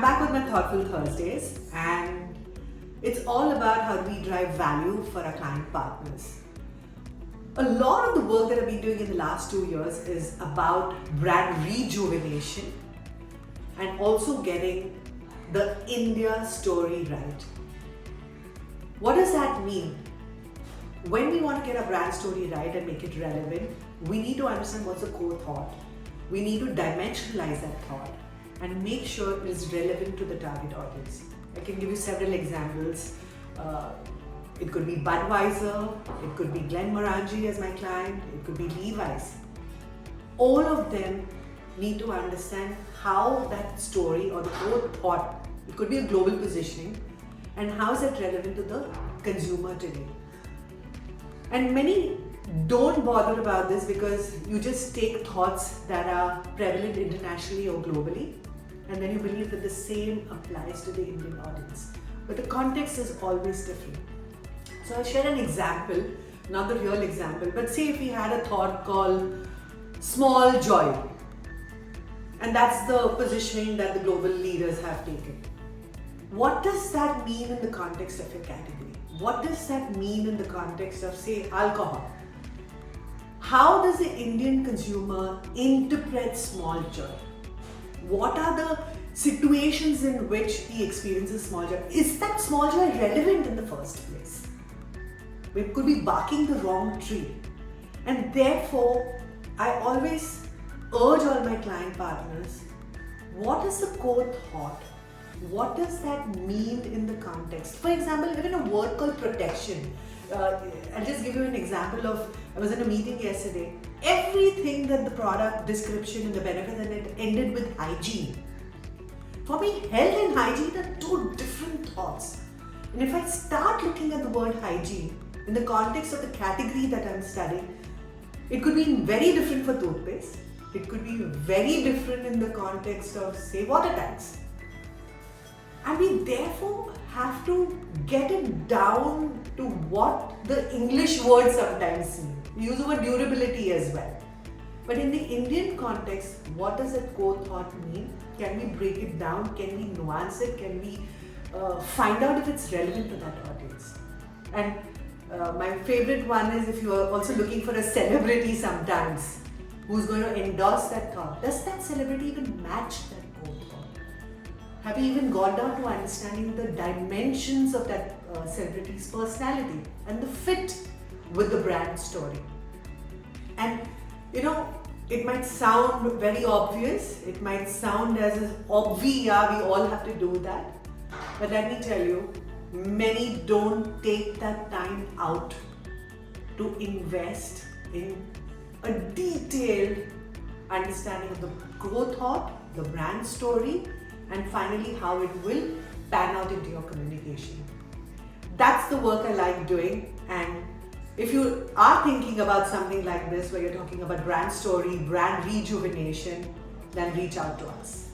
back with my Thoughtful Thursdays, and it's all about how do we drive value for our client partners. A lot of the work that I've been doing in the last 2 years is about brand rejuvenation and also getting the India story right. What does that mean? When we want to get our brand story right and make it relevant, we need to understand what's the core thought. We need to dimensionalize that thought and make sure it is relevant to the target audience. I can give you several examples. It could be Budweiser, it could be Glenn Morangi as my client, it could be Levi's. All of them need to understand how that story or the core thought, it could be a global positioning, and how is that relevant to the consumer today. And many don't bother about this because you just take thoughts that are prevalent internationally or globally, and then you believe that the same applies to the Indian audience. But the context is always different. So I'll share an example, not the real example, but say if we had a thought called small joy, and that's the positioning that the global leaders have taken. What does that mean in the context of your category? What does that mean in the context of, say, alcohol? How does the Indian consumer interpret small joy? What are the situations in which he experiences small joy? Is that small joy relevant in the first place? We could be barking the wrong tree. And therefore, I always urge all my client partners, what is the core thought? What does that mean in the context? For example, even a word called protection. I'll just give you an example of, I was in a meeting yesterday. Everything that the product description and the benefit, and it ended with hygiene. For me, health and hygiene are two different thoughts. And if I start looking at the word hygiene in the context of the category that I'm studying, it could be very different for toothpaste. It could be very different in the context of, say, water tanks. And we therefore have to get it down to what the English words sometimes mean. We use the word durability as well. But in the Indian context, what does that core thought mean? Can we break it down? Can we nuance it? Can we find out if it's relevant to that audience? And my favorite one is if you are also looking for a celebrity sometimes who's going to endorse that thought. Does that celebrity even match that core thought? Have you even got down to understanding the dimensions of that celebrity's personality and the fit with the brand story? And you know, it might sound very obvious, it might sound as obvious, yeah, we all have to do that. But let me tell you, many don't take that time out to invest in a detailed understanding of the core thought, the brand story, and finally how it will pan out into your communication. That's the work I like doing, and if you are thinking about something like this where you're talking about brand story, brand rejuvenation, then reach out to us.